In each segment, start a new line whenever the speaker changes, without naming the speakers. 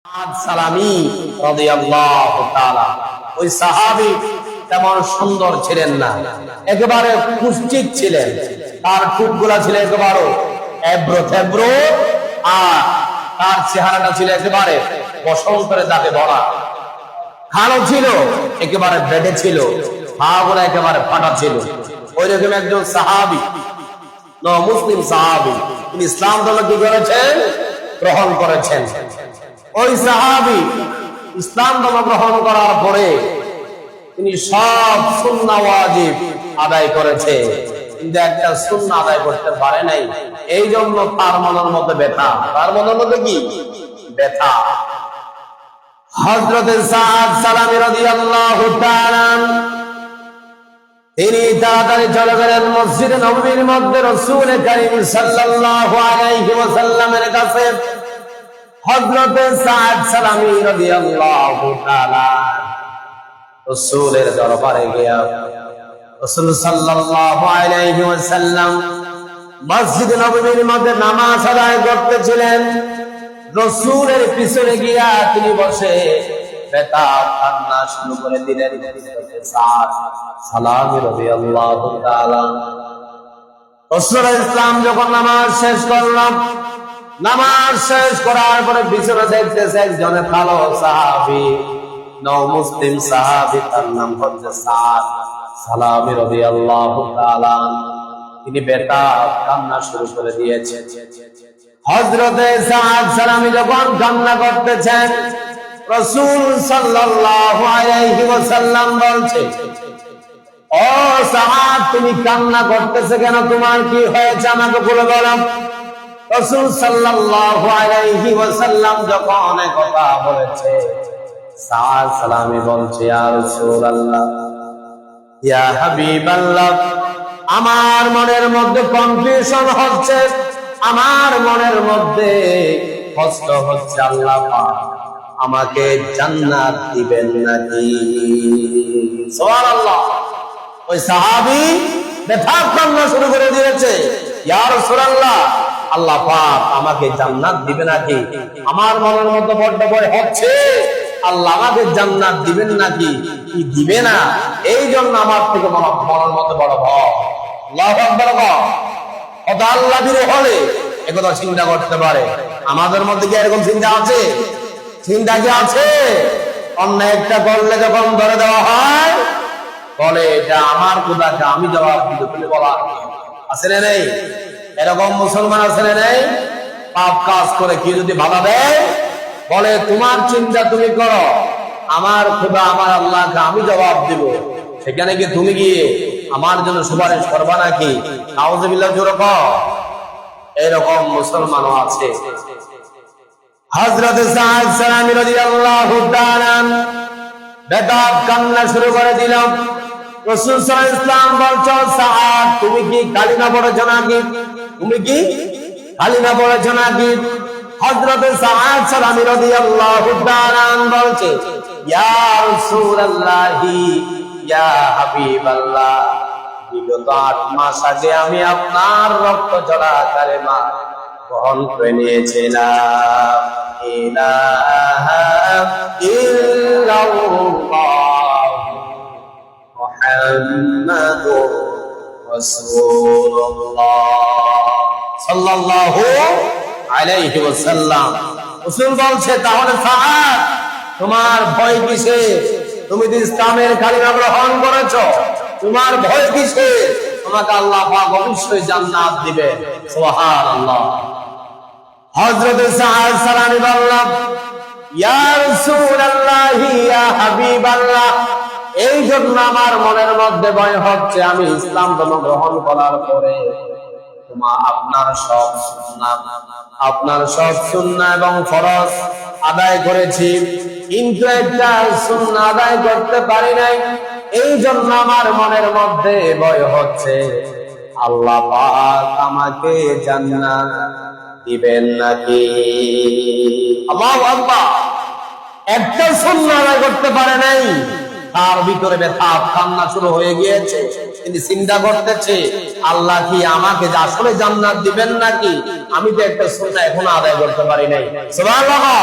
সালামি রাদিয়াল্লাহু তাআলা ওই সাহাবী তেমন সুন্দর ছিলেন না, একেবারে কুৎসিত ছিলেন। তার ঠোঁটগুলা ছিল একেবারে এবড়ো থেবড়ো, আর তার চেহারাটা ছিল একেবারে বসন্তের দাগে ভরা। কালো ছিল, একেবারে বেটে ছিল, পাগুলো একেবারে ফাটা ছিল। ওইরকম একজন সাহাবী, মুসলিম সাহাবী, তিনি ইসলাম ধর্ম কি করেছেন? গ্রহণ করেছেন। ওই সাহাবী ইসলাম ধর্ম গ্রহণ করার পরে তিনি সব সুন্নাহ ওয়াজিব আদায় করেছে, কিন্তু একটা সুন্নাহ আদায় করতে পারে নাই। এই জন্য তার মনের মধ্যে ব্যথা। তার মনের মধ্যে কি ব্যথা? হযরত সাদ সালামী রাদিয়াল্লাহু তাআলা তিনি তাড়াতাড়ি চলে গেলেন মসজিদে নববীর মধ্যে রাসূল কারীম সাল্লাল্লাহু আলাইহি ওয়াসাল্লামের কাছে। হযরত সাদ সালামী রাদিয়াল্লাহু তাআলা রাসূলের দরবারে গিয়া রাসূল সাল্লাল্লাহু আলাইহি ওয়াসাল্লাম মসজিদে নববীর মধ্যে নামাজ আদায় করতেছিলেন। রাসূলের পিছনে গিয়া তিনি বসে বেতাব কান্না শুরু করে দিলেন। সাদ সালামী রাদিয়াল্লাহু তাআলা রাসূল ইসলাম যখন নামাজ শেষ করলাম, নামাজ শেষ করার পরে পিছনে দেখতেছে একজন কালো সাহাবী, মুসলিম সাহাবী, তার নাম হচ্ছে সাদ সালামী রাদিয়াল্লাহু তাআলা। তিনি বেতাব কান্না শুরু করে দিয়েছেন। হযরতে সাদ সালামী যখন কান্না করতেছেন, রাসূল সাল্লাল্লাহু আলাইহি ওয়াসাল্লাম বলছে, ও সাদ, তুমি কান্না করতেছো কেন? তোমার কি হয়েছে? আমাকে বলে বলো। রাসূল সাল্লাল্লাহু আলাইহি ওয়াসাল্লাম যখন কথা বলেছে, সাদ সালামী বলছে, ইয়া রাসূলুল্লাহ, ইয়া হাবিবাল্লাহ, আমার মনের মধ্যে কনফিউশন হচ্ছে, আমার মনের মধ্যে কষ্ট হচ্ছে। আল্লাহ পাক আমাকে জান্নাত দিবেন নাকি? সুবহানাল্লাহ। ওই সাহাবী বেতাব কান্না শুরু করে দিয়েছে, ইয়া রাসূলুল্লাহ, আল্লাহ পাক আমাকে জান্নাত দিবে নাকি? আমার মনের মধ্যে বড় ভয় হচ্ছে, আল্লাহ আমাকে জান্নাত দিবেন নাকি কি দিবে না, এই জন্য আমার থেকে মনের মধ্যে বড় ভয়। আল্লাহু আকবার। কত আল্লাহ বিরে হলে একথা চিন্তা করতে পারে। আমাদের মধ্যে কি এরকম চিন্তা আছে? চিন্তা কি আছে? অন্য একটা করলে যখন ধরে দেওয়া হয়, বলে এটা আমার খোদাকে আমি জবাব দিব, তুমি বলা আছে না নেই? এরকম মুসলমান আছে না নেই? পাপ কাজ করে কি যদি বাধা দেয়, বলে তোমার চিন্তা তুমি করো, আমার খোদা আমার আল্লাহকে আমি জবাব দিব। সেখানে কি তুমি গিয়ে আমার জন্য সুপারিশ করবা নাকি? নাউযুবিল্লাহ। জোরে কও। এরকম মুসলমানও আছে। হযরত সাদ সালামী রাদিয়াল্লাহু তাআলা বেতাব কান্না শুরু করে দিল। রাসূল সাল্লাল্লাহু আলাইহি ওয়াসাল্লাম বলছো, সাদ, তুমি কি কালিমা পড়েছো নাকি? তুমি কি কালিমা পড়েছো নাকি? হযরত সাদ সালামী রাদিয়াল্লাহু তাআলা বলছে, ইয়া রাসূলুল্লাহি, ইয়া হাবিবাল্লাহ, বিগত 8 মাস আগে আমি আপনার রক্ত ঝরা কালেমা গ্রহণ করে নিয়েছিলাম। ইলাহা ইল্লাল্লাহ মুহাম্মাদুর রাসূলুল্লাহ সাল্লাল্লাহু আলাইহি ওয়াসাল্লাম। রাসূল বলছে, তাহলে সাদ, তোমার ভয় কিসে? তুমি তো ইসলামের কালিমা গ্রহণ করেছো, তোমার ভয় কিসে? তোমাকে আল্লাহ পাক অবশ্যই জান্নাত দিবে। সুবহানাল্লাহ। হযরত সাদ সালামী বললেন, ইয়া রাসূলুল্লাহ, ইয়া হাবিবাল্লাহ, এই জন্য আমার মনের মধ্যে ভয় হচ্ছে, আমি ইসলাম ধর্ম গ্রহণ করার পরে আপনার সব সুন্নাহ এবং ফরজ আদায় করেছি, কিন্তু একটা সুন্নাহ আদায় করতে পারি নাই। এই জন্য আমার মনের মধ্যে ভয় হচ্ছে, আল্লাহ পাক আমাকে জান্নাত দিবেন নাকি? আল্লাহু আকবার। একটা সুন্নাহ আদায় করতে পারে নাই, তার ভিতরে ব্যথা কান্না শুরু হয়ে গিয়েছে। তিনি চিন্তা করতেছে, আল্লাহ কি আমাকে আসলে জান্নাত দিবেন নাকি? আমি তো একটা সুন্নাহ এখনো আদায় করতে পারি নাই। সুবহানাল্লাহ।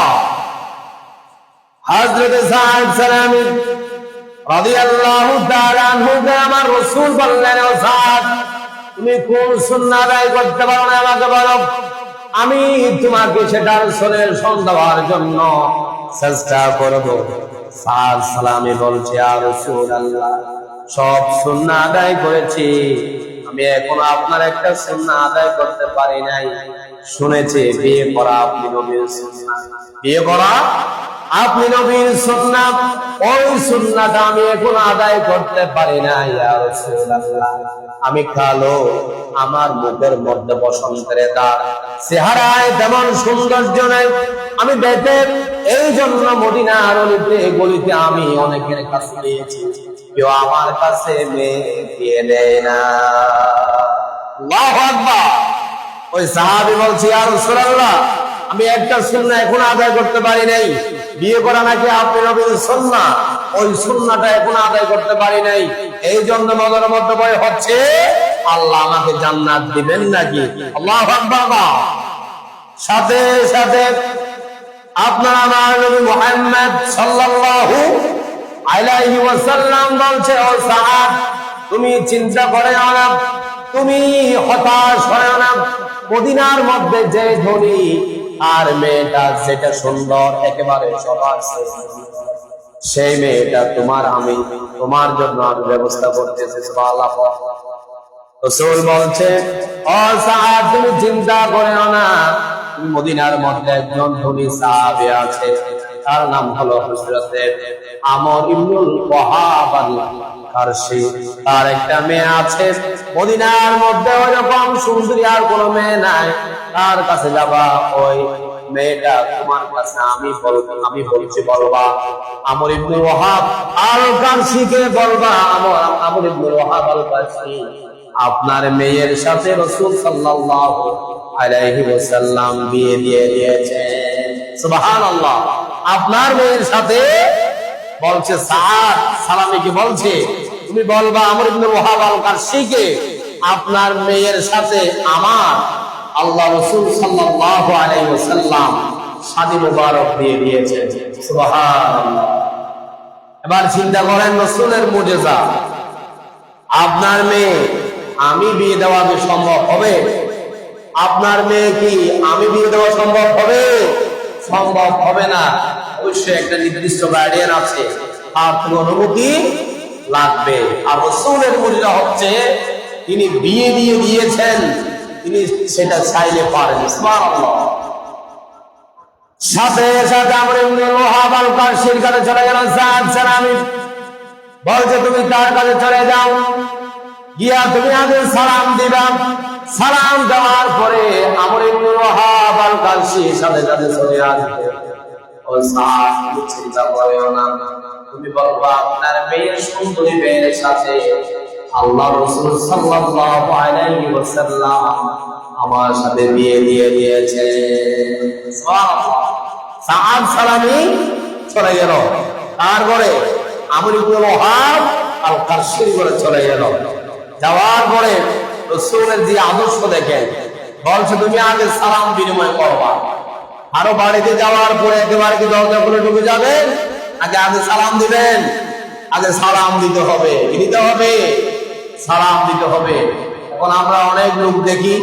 হযরত সাদ সালামী রাদিয়াল্লাহু তাআলা আনহু আমার রাসূল বললেন, ও সাদ, তুমি কোন সুন্নাহ আদায় করতে পারো না আমাকে বলো, আমি তোমাকে সেটার সনের সন্ধান দেওয়ার জন্য চেষ্টা করব। সাদ সালামী বলছে, ইয়া রাসূলুল্লাহ, সব সুন্নাহ আদায় করেছি, আমি এখন আপনার একটা সুন্নাহ আদায় করতে পারি নাই। শুনেছি বিয়ে করা আপনি নবীর সুন্নাহ, বিয়ে করা আপনি নবীর সুন্নাহ, ওই সুন্নাহটা আমি এখন আদায় করতে পারি না। ইয়া রাসূলুল্লাহ, আমি কালো, আমার মুখের মধ্যে বসন্তের দাগ, চেহারায় তেমন সৌন্দর্য নেই, আমি বেটে, এই জন্য মদিনার অলিতে গলিতে আমি অনেকের কাছে গিয়েছি, কেউ আমার কাছে মেয়ে দিয়ে দেয় না। আল্লাহু আকবার। ওই সাহাবী বলছে, ইয়া রাসূলুল্লাহ, আমি একটা সুন্নাহ এখন আদায় করতে পারি নাই, বিয়ে করা নাকি আপনি নবীর সুন্নাহ, ওই সুন্নাহটা এখন আদায় করতে পারি নাই, এই জন্য মনের মধ্যে ভয় হচ্ছে আল্লাহ আমাকে জান্নাত দিবেন নাকি। আল্লাহু আকবার। সাথে সাথে আপনার আমার নবী মুহাম্মদ সাল্লাল্লাহু আলাইহি ওয়াসাল্লাম বলছে, ও সাদ, তুমি চিন্তা করে না, তুমি হতাশ হয় না, মদিনার মধ্যে যে ধনী আর মেয়েটা যেটা সুন্দর, একেবারে সবার সেই মেয়েটা আমি তোমার জন্য আমি ব্যবস্থা করতেছি। সুবহানাল্লাহ। রাসূল বলছে, ও সাদ, তুমি চিন্তা করে না, মদিনার মধ্যে একজন ধনী সাহাবী আছে, তার নাম হলো হযরত আমর ইবনুল ওয়াহাব আল-কারশী, তার একটা মেয়ে আছে, মদিনার মধ্যে ওইরকম সুন্দরী আর কোনো মেয়ে নাই, তার কাছে যাবা, ওই মেয়েটা তোমার কাছে আমি বলছি বলবা, আমর ইবনুল ওয়াহাব আল-কারশীকে বলবা, আমর ইবনুল ওয়াহাব আল-কারশী আপনার মেয়ের সাথে রাসূল সাল্লাল্লাহু আলাইহি ওয়াসাল্লাম বিয়ে দিয়ে দিয়েছেন। সুবহানাল্লাহ। আপনার মেয়ের সাথে বলছে, সাদ সালামী কি বলছে, তুমি বলবা আমর ইবনে ওয়াহাব আল-কারশীকে আপনার মেয়ের সাথে আমার আল্লাহ রাসূল সাল্লাল্লাহু আলাইহি ওয়াসাল্লাম শাদী মুবারক দিয়ে দিয়েছেন। সুবহানাল্লাহ। এবার চিন্তা করেন রাসূলের মুজিজা, আপনার মেয়ে আমি বিয়ে দেওয়া কি সম্ভব হবে? আপনার মেয়ে কি আমি বিয়ে দেওয়া সম্ভব হবে? সম্ভব হবে না। অবশ্যই একটা নির্দিষ্ট গার্ডিয়ান আছে, তার অনুমতি লাগবে। আর রাসূলের মুজিজা হচ্ছে তিনি বিয়ে দিয়ে দিয়েছেন, তিনি সেটা চাইলে পারেন। সুবহানাল্লাহ। সাথে সাথে আমর ইবনে ওয়াহাব আল-কারশীর কাছে চলে গেল সাদ সালামী, বলছে তুমি তার কাছে চলে যাও, গিয়া তুমি আগে সালাম দিবা, সালাম দেওয়ার পরে আমর ইবনে ওয়াহাব আল-কারশী সাথে সাথে চলে আসবে। ও সাদ, চিন্তা করিও না, তুমি বলবা আপনার মেয়ের সুন্দরী মেয়ের সাথে আল্লাহ রাসূল সাল্লাল্লাহু আলাইহি ওয়াসাল্লাম আমার সাথে বিয়ে দিয়ে দিয়েছে। সুবহানাল্লাহ। সাদ সালামী চলে গেল, তারপরে আমর ইবনে ওয়াহাব আল-কারশীর ঘরে চলে গেল। যাওয়ার পরে রাসূলের যে আদর্শ দেখেন, বলছে তুমি আগে সালাম বিনিময় করবা। আরো বাড়িতে যাওয়ার পরে একেবারে কি দরজা খুলে ঢুকে যাবেন? আগে সালাম দিবেন, আগে সালাম দিতে হবে, দিতে হবে, সালাম দিতে হবে। এখন আমরা অনেক লোক দেখি,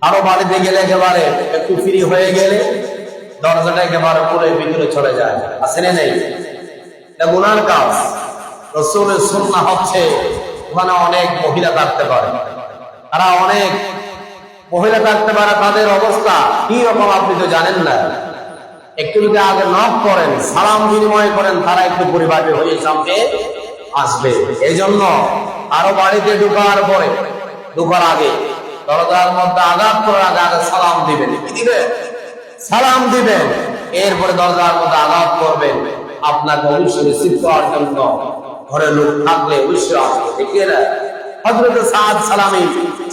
আরো বাড়িতে গেলে একেবারে একটু ফ্রি হয়ে গেলে দরজাটা একেবারে খুলে ভিতরে চলে যায়। আছে না নেই? এটা গুনার কাজ। রাসূলের সুন্নাহ হচ্ছে ওখানে অনেক মহিলা থাকতে পারে, তারা অনেক মহিলা থাকতে পারে, তাদের অবস্থা কি রকম আপনি তো জানেন না। একটু যদি আগে নক করেন, সালাম বিনিময় করেন, তারা একটু পরিবারে হয়ে সামনে আসবে। এই জন্য আরো বাড়িতে ঢুকার পরে, ঢুকার আগে দরজার মধ্যে আঘাত করার আগে আগে সালাম দিবেন। কি দিবেন? সালাম দিবেন। এরপরে দরজার মধ্যে আঘাত করবেন। আপনাকে অবশ্যই রিসিভ করার জন্য ঘরে লোক থাকলে অবশ্যই আসবে। ঠিক না? হযরত সাদ সালামী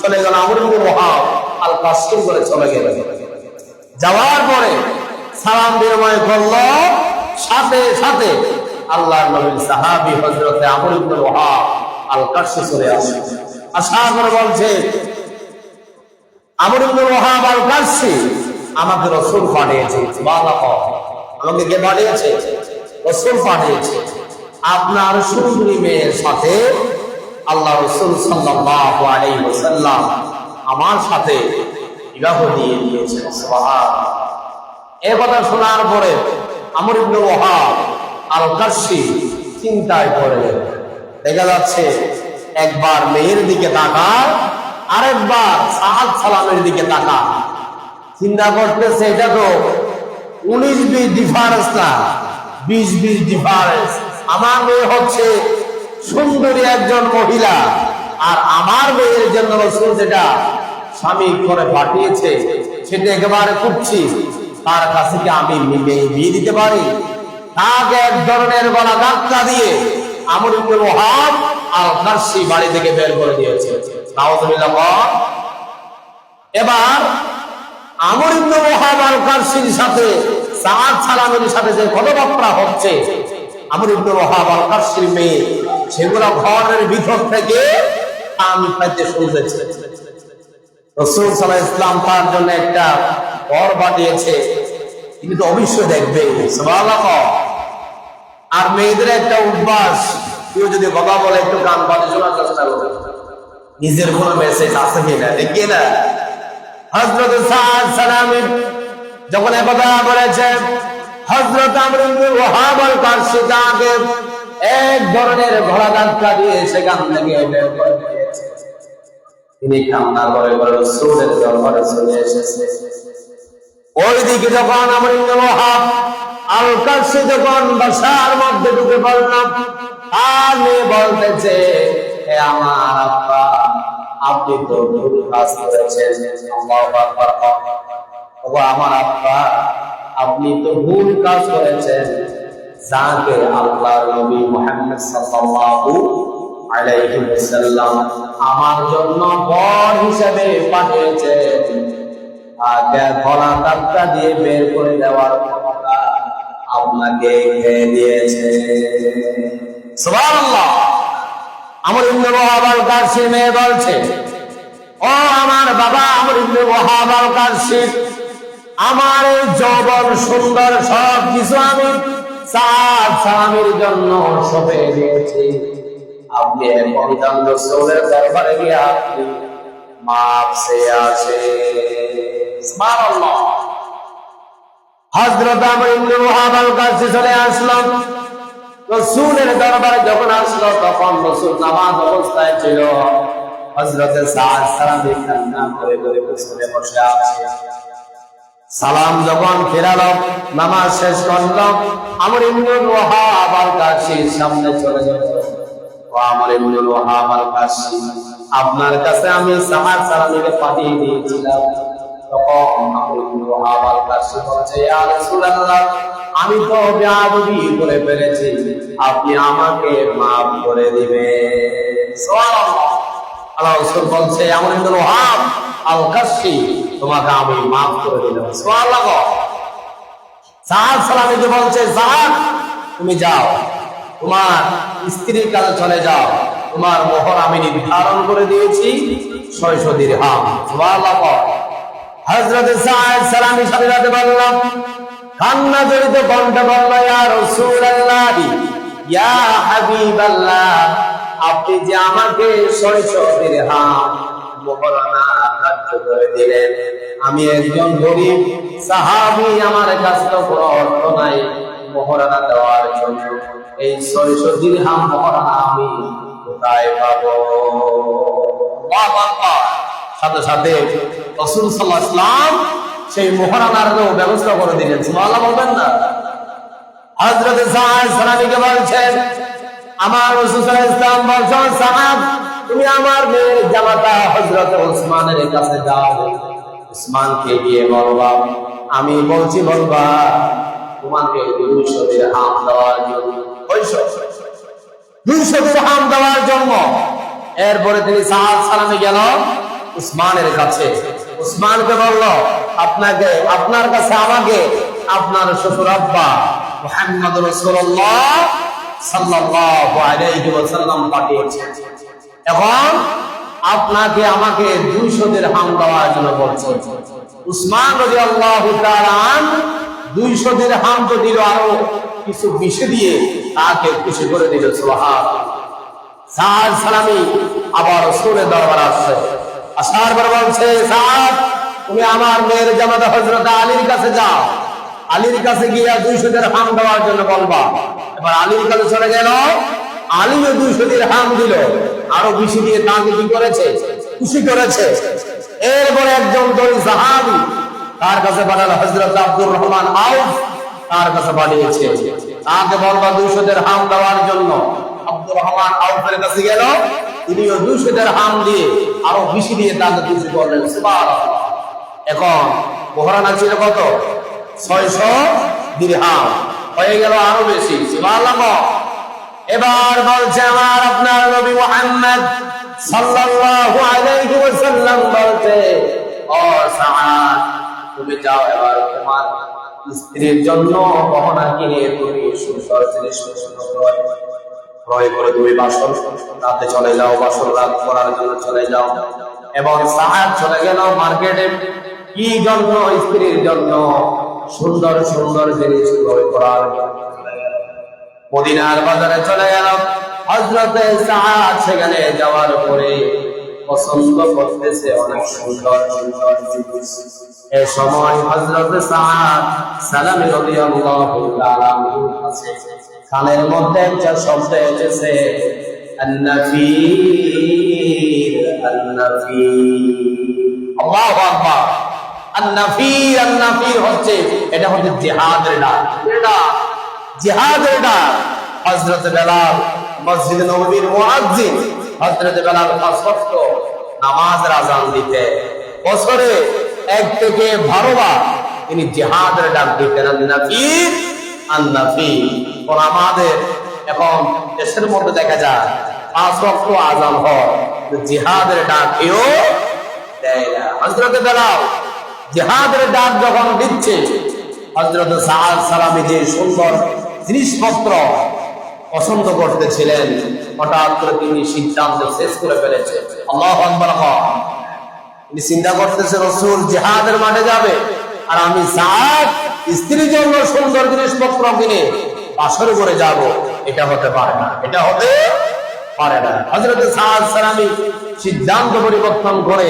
চলে গেল, আমর ইবনে ওয়াহাব আল-কারশীর ঘরে চলে গেল। যাওয়ার পরে সালাম বিনিময় করলো, সাথে সাথে আল্লাহর নবীর সাহাবী হযরত আমর ইবনে ওয়াহাব আল-কারশী চলে আসে। আসার পরে বলছে, আমর ইবনে ওয়াহাব আল-কারশী আমাকে রাসূল পাঠিয়েছে। সুবহানাল্লাহ। আমাকে কে পাঠিয়েছে? রাসূল পাঠিয়েছে। আপনার সুন্দরী মেয়ের সাথে আল্লাহ রাসূল সাল্লাল্লাহু আলাইহি ওয়াসাল্লাম আমার সাথে বিবাহ দিয়ে দিয়েছেন। সুবহানাল্লাহ। এই কথা শোনার পরে আমর ইবনে ওয়াহাব আল-কারশি চিন্তায় পড়লেন। দেখা যাচ্ছে একবার মেয়ের দিকে তাকায়, আরেকবার সাহাব সালামের দিকে তাকায়। চিন্তা করতেছে এটা তো 19-20 ডিফারেন্স না, 20-20 ডিফারেন্স। আমার মেয়ে হচ্ছে সুন্দরী একজন মহিলা, আর আমার মেয়ের জন্য রাসূল যেটা স্বামী করে পাঠিয়েছে সেটা একেবারে কুচ্ছি। তার কাছে কি আমি বিয়ে দিতে পারি? তাকে এক ধরনের গলা ধাক্কা দিয়ে আমর ইবনে ওয়াহাব আল-কারশি বাড়ি থেকে বের করে দিয়েছে। নাউযুবিল্লাহ। এবার আমর ইবনে ওয়াহাব আল-কারশির সাথে সাদ সালামের সাথে যে কথাবার্তা হচ্ছে, আমর ইবনে ওয়াহাব আল-কারশির মেয়ে সেগুলো ঘরের ভিতর থেকে কান পাইতে শুনতেছে। রাসূল সাল্লাল্লাহু আলাইহি ওয়াসাল্লাম তার জন্য একটা ঘর পাঠিয়েছে, তিনি তো অবশ্যই দেখবে। সুবহানাল্লাহ। আর মেয়েদের একটা অভ্যাস, কেউ যদি কথা বলে একটু কান পাতে শোনার চেষ্টা করে, নিজের কোনো মেসেজ আছে কিনা দেখি না। হযরত সাদ সালামী যখন একথা বলেছেন, হযরত আমর ইবনে ওয়াহাব আল-কারশি তাকে এক ধরনের ঘোড়া ধাক্কা দিয়ে সেখান থেকে বের করে দিয়েছে। তিনি কান্না করে করে রাসূলের দরবারে চলে এসেছে। ওইদিকে যখন আমর ইবনে ওয়াহাব আল-কারশি যখন বাসার মধ্যে ঢুকে পড়লাম, আর মেয়ে বলতেছে, হে আমার আব্বা, আপনি তো ভুল কাজ করেছেন। আল্লাহু আকবার। ওগো আমার আব্বা, আপনি তো ভুল কাজ করেছেন। যাকে আল্লাহর নবী মুহাম্মদ সাল্লাল্লাহু আলাইহি ওয়াসাল্লাম আমার জন্য বর হিসেবে পাঠিয়েছেন, আগে গলা ধাক্কা দিয়ে বের করে দেওয়ার ক্ষমতা আপনাকে কে দিয়েছে? সুবহানাল্লাহ। আমর ইবনে ওয়াহাব আল-কারশি মেয়ে বলছে, ও আমার বাবা আমর ইবনে ওয়াহাব আল-কারশি, আমার এই যৌবন সুন্দর সব কিছু আমি সাদ সালামের জন্য সঁপে দিয়েছি। আপনি এখন যান রাসূলের দরবারে গিয়ে আপনি মাফ চেয়ে আসেন। সুবহানাল্লাহ। হযরত আমর ইবনে ওয়াহাব আল-কারশি চলে আসলো রাসূলের দরবারে। যখন আসলো তখন রাসূল নামাজ অবস্থায় ছিল। হযরত সাদ সালামী কান্না করে করে পিছনে বসে আছে। সালাম যখন ফেরালো, নামাজ শেষ করলো, আমর ইবনে ওয়াহাব আল-কারশির সামনে চলে গেল। ও আমর ইবনে ওয়াহাব আল-কারশি, আপনার কাছে আমি সাদ সালামীকে পাঠিয়ে দিয়েছিলাম। তখন আমর ইবনে ওয়াহাব আল-কারশি বলছে, ইয়া রাসূলুল্লাহ, আমি তো বেয়াদবি করে ফেলেছি, আপনি আমাকে মাফ করে দিবেন। সুবহানাল্লাহ। আল্লাহ রাসূল বলছে, আমর ইবনে ওয়াহাব আল-কারশি, তোমাকে আমি মাফ করে দিলাম। সুবহানাল্লাহ। সাদ সালামীকে বলছে, সাদ তুমি যাও, তোমার স্ত্রীর কাছে চলে যাও, তোমার মোহর আমি নির্ধারণ করে দিয়েছি 600 দিরহাম। সুবহানাল্লাহ। হযরত সাদ সালামী সাথে সাথে বললাম, কান্না জড়িত কণ্ঠে বলল, ইয়া রাসূলুল্লাহ, ইয়া হাবিবাল্লাহ, আপনি যে আমাকে 600 দিরহাম মোহরানা ধার্য করে দিলেন, আমি একজন গরীব সাহাবী, আমার কাছে তো কোনো অর্থ নাই মোহরানা দেওয়ার জন্য। এই 600 দিরহাম মোহরানা আমি কোথায় পাবো? আল্লাহু আকবার। সাথে সাথে রাসূল সাল্লাল্লাহু আলাইহি ওয়াসাল্লাম সেই মোহরানার ব্যবস্থা করে দিলেন। সুবহানাল্লাহ বলবেন না? হযরত সাদ সালামীকে বলছেন, আমার রাসূল সাল্লাল্লাহু আলাইহি ওয়াসাল্লাম বলছেন, সাদ তুমি আমার মেয়ের জামাতা হযরত ওসমানের কাছে যাও, ওসমানকে গিয়ে বলবা, আমি বলছি বলবা তোমাকে 200 দিরহাম দেওয়ার জন্য, 200 দিরহাম দেওয়ার জন্য। এরপরে তিনি সাদ সালামী গেল ওসমানের কাছে। ওসমানকে বলল, আপনাকে, আপনার কাছে আমাকে আপনার শ্বশুর আব্বা মুহাম্মদ রাসূলুল্লাহ সাল্লাল্লাহু আলাইহি ওয়াসাল্লাম পাঠিয়েছেন, এখন আপনাকে আমাকে 200 দিরহাম দেওয়ার জন্য বলছেন। উসমান রাদিয়াল্লাহু তাআলা 200 দিরহাম তো দিল, আরো কিছু বেশি দিয়ে তাকে খুশি করে দিল। সুবহানাল্লাহ। সাদ সালামি আবার রাসূলের দরবারে আসছে, আসার পর বলছে, সাদ তুমি আমার মেয়ের জামাতা হযরত আলীর কাছে যাও, আলীর কাছে গিয়ে 200 দিরহাম দেওয়ার জন্য বলবা। এবার আলীর কাছে চলে গেল, আলীও 200 দিরহাম দিল, আরো বেশি দিয়ে তাকে কি করেছে? খুশি করেছে। এরপরে একজন দলীয় সাহাবী তার কাছে পাঠালো, হযরত আব্দুর রহমান আউফ তার কাছে পাঠিয়েছে, তাকে বলবা 200 দিরহাম দেওয়ার জন্য। আব্দুর রহমান আউফের কাছে গেল, তিনিও 200 দিরহাম দিয়ে আরো বেশি দিয়ে তাকে খুশি করলেন। সুবহানাল্লাহ। এখন মোহরানা ছিল কত? 600 দিরহাম, হয়ে গেল আরো বেশি। সুবহানাল্লাহ। এবার বলছে আমার আপনার নবী মুহাম্মদ সাল্লাল্লাহু আলাইহি ওয়াসাল্লাম বলতে, ও সাআদ তুমি যাও, এবার তোমার স্ত্রীর জন্য গহনা কিনে তুমি সুন্দর জিনিস ক্রয় করে তুমি বাসর রাতে চলে যাও, বাসর রাত করার জন্য চলে যাও। এবং সাআদ চলে গেল মার্কেটে, কি জন্য? স্ত্রীর জন্য সুন্দর সুন্দর জিনিস ক্রয় করার জন্য মদিনার বাজারে চলে গেল। হযরতে সাআদ সেখানে যাওয়ার পরে পছন্দ করতেছে অনেক সুন্দর সুন্দর জিনিস। এই সময় হযরতে সাআদ সালামী রাদিয়াল্লাহু তাআলা আনহুর কাছে কানের মধ্যে একটা শব্দ এসেছে, আন-নাফীর আন-নাফীর। আল্লাহু আকবার। আন-নাফীর আন-নাফীর হচ্ছে, এটা হচ্ছে জিহাদের ডাক। এটা জিহাদের ডাক। হযরত বেলাল মসজিদ নববীর মুয়াজ্জিন, হযরত বেলাল 5 ওয়াক্ত নামাজের আযান দিতে বছরে 1 থেকে 12 বার তিনি জিহাদের ডাক দিতেন। আন-নাফীর আন-নাফীর। কোন আমাদের এখন দেশের মধ্যে দেখা যায় 5 ওয়াক্ত আযান হয়, জিহাদের ডাক কেউ দেয় না। হযরত বেলাল জিহাদের ডাক যখন দিচ্ছে, হযরত সাআদ সালামী যে সুন্দর জিনিসপত্র পছন্দ করতেছিলেন, হঠাৎ করে তিনি সিদ্ধান্ত শেষ করে ফেলেছেন। আল্লাহু আকবার। তিনি চিন্তা করতেছে, রাসূল জিহাদের মাঠে যাবে আর আমি সাআদ স্ত্রীর জন্য সুন্দর জিনিসপত্র কিনে বাসর করে যাব, এটা হতে পারে না, এটা হতে পারে না। হযরত সাআদ সালামী সিদ্ধান্ত পরিবর্তন করে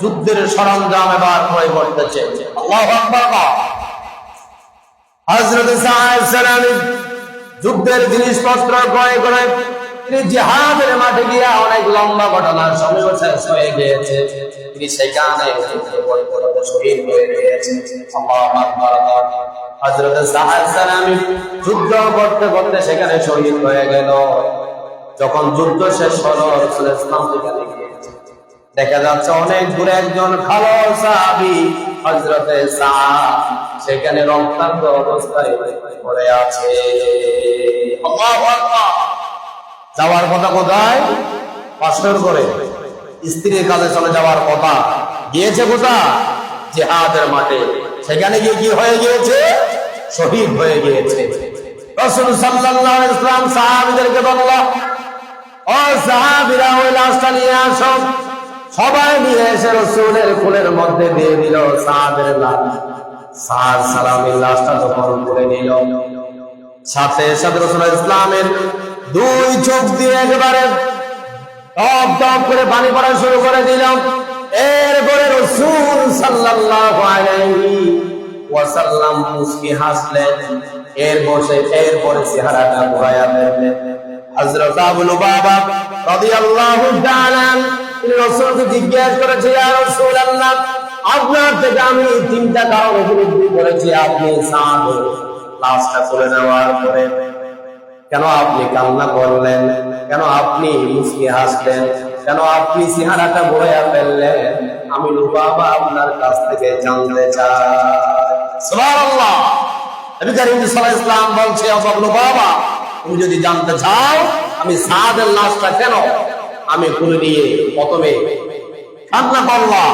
যুদ্ধের সরঞ্জাম এবার ক্রয় করতেছে। আল্লাহু আকবার। হযরত সাআদ সালামী যুদ্ধের জিনিসপত্র ক্রয় করে তিনি জিহাদের মাঠে গিয়ে, অনেক লম্বা ঘটনার সময় শেষ হয়ে গিয়েছে, তিনি সেখানে শহীদ হয়ে গিয়েছেন। আল্লাহু আকবার। হযরত সাআদ সালামী যুদ্ধ করতে করতে সেখানে শহীদ হয়ে গেল। যখন যুদ্ধ শেষ হলো, রাসূল সাল্লাল্লাহু আলাইহি ওয়াসাল্লাম গিয়েছে, দেখা যাচ্ছে অনেক দূরে একজন ভালো সাহাবী হযরতে সাআদ সেখানে রক্তাক্ত অবস্থায় পড়ে আছে। আল্লাহু আকবার। যাওয়ার কথা কোথায়? বাসর করে স্ত্রীর কাছে চলে যাওয়ার কথা, গিয়েছে কোথায়? জিহাদের মাঠে। সেখানে গিয়ে কি হয়ে গিয়েছে? শহীদ হয়ে গিয়েছে। রাসূল সাল্লাল্লাহু আলাইহি ওয়াসাল্লাম সাহাবীদেরকে বলল, ও সাহাবীরা ওই লাশটা নিয়ে আসো। সবাই নিয়ে এসে রাসূলের কোলের মধ্যে দিয়ে দিল সাআদের লাশ। সাআদ সালামীর লাশটা যখন তুলে নিল, সাথে সাথে রাসূল ইসলামের 2 চোখ দিয়ে একেবারে টপ টপ করে পানি পড়া শুরু করে দিল। এরপরে রাসূল সাল্লাল্লাহু আলাইহি ওয়াসাল্লাম মুস্কি হাসলেন। এরপরে চেহারাটা ঘোরায়া দিলেন। হযরত আবু লুবাবা রাদিয়াল্লাহু তাআলা তিনি রাসূলকে জিজ্ঞাসা করেছে, ইয়া রাসূলুল্লাহ, আপনার থেকে আমি 3টা কারণ উপলব্ধি করেছি। আপনি সাআদের লাশটা তুলে নেওয়ার পরে কেন আপনি কান্না করলেন? কেন আপনি মুস্কি হাসলেন? কেন আপনি চেহারাটা ঘোরায়া ফেললেন? আমি লুবাবা আপনার কাছ থেকে জানতে চাই। সুবহানাল্লাহ। নবী করিম সাল্লাল্লাহু আলাইহি ওয়াসাল্লাম বলছে, আবু লুবাবা, তুমি যদি জানতে চাও আমি সাআদের লাশটা কেন আমি খুলে নিয়ে প্রথমে কান্না করলাম,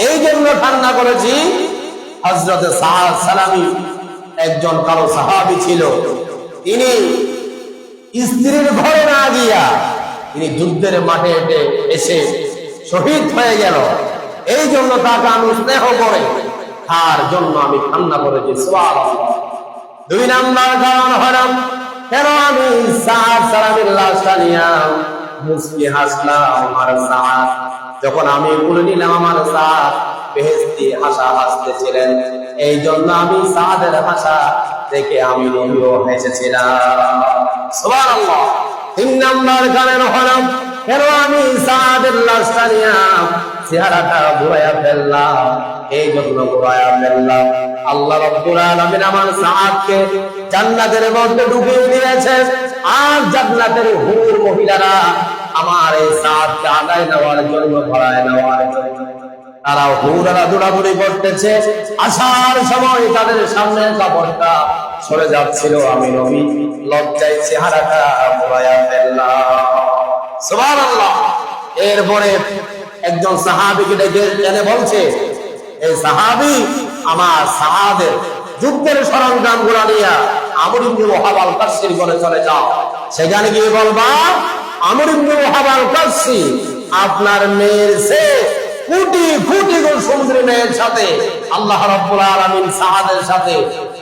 এই জন্য কান্না করেছি, হযরত সাআদ সালামী একজন কালো সাহাবী ছিল। তিনি স্ত্রীর ঘরে না গিয়া তিনি যুদ্ধের মাঠে এসে শহীদ হয়ে গেল। এই জন্য তাকে আমি স্নেহ করে তার জন্য আমি কান্না করেছি। সুবহানাল্লাহ। 2 নাম্বার কারণ হলো কেন আমি সাদ সালামের লাশটা নিয়া মুস্কি হাসলাম আমার সাদ, যখন আমি বলে নিলাম আমার সাদ বেহেশতি হাসা হাসতেছিলেন, এই জন্য আমি সাদের হাসা দেখে আমি নবীও হেসেছিলাম। সুবহানাল্লাহ। 3 নাম্বার কারণ হলো কেন আমি সাদের লাশটা নিয়া চেহারাটা ঘুরাইয়া ফেললাম, এই জন্য ঘুরাইয়া ফেললাম আল্লাহ রাব্বুল আলামিন আমার সাদকে জান্নাতের মধ্যে ঢুকিয়ে দিয়েছেন। আর জান্নাতের হুর মহিলারা আমার এই সাদকে আগায় নেওয়ার জন্য, ভরায় নেওয়ার জন্য তারা হুরারা দৌড়াদৌড়ি করতেছে। আসার সময় তাদের সামনে কাপড়টা সরে যাচ্ছিল, আমি নবী লজ্জায় চেহারাটা ঘুরাইয়া ফেললাম। সুবহানাল্লাহ। এরপরে একজন সাহাবীকে ডেকে এনে বলছে, এই সাহাবী আমার সাহাদের যুদ্ধের সরঞ্জাম গুলা নিয়ে আমর ইবনে ওয়াহাব আল-কাসসির ঘরে চলে যাও, সেখানে গিয়ে বলবা আমর ইবনে ওয়াহাব আল-কাসসি আপনার মেয়ের সে কোটি কোটি গুণ সুন্দরী মেয়ের সাথে আল্লাহ রাব্বুল আলামিন সাহাদের সাথে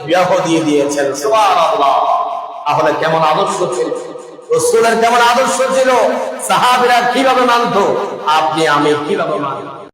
বিবাহ দিয়ে দিয়েছেন। সুবহানাল্লাহ। তাহলে কেমন আদর্শ ছিল রাসূলের, কেমন আদর্শ ছিল, সাহাবীরা কিভাবে মানত, আপনি আমি কিভাবে মানব?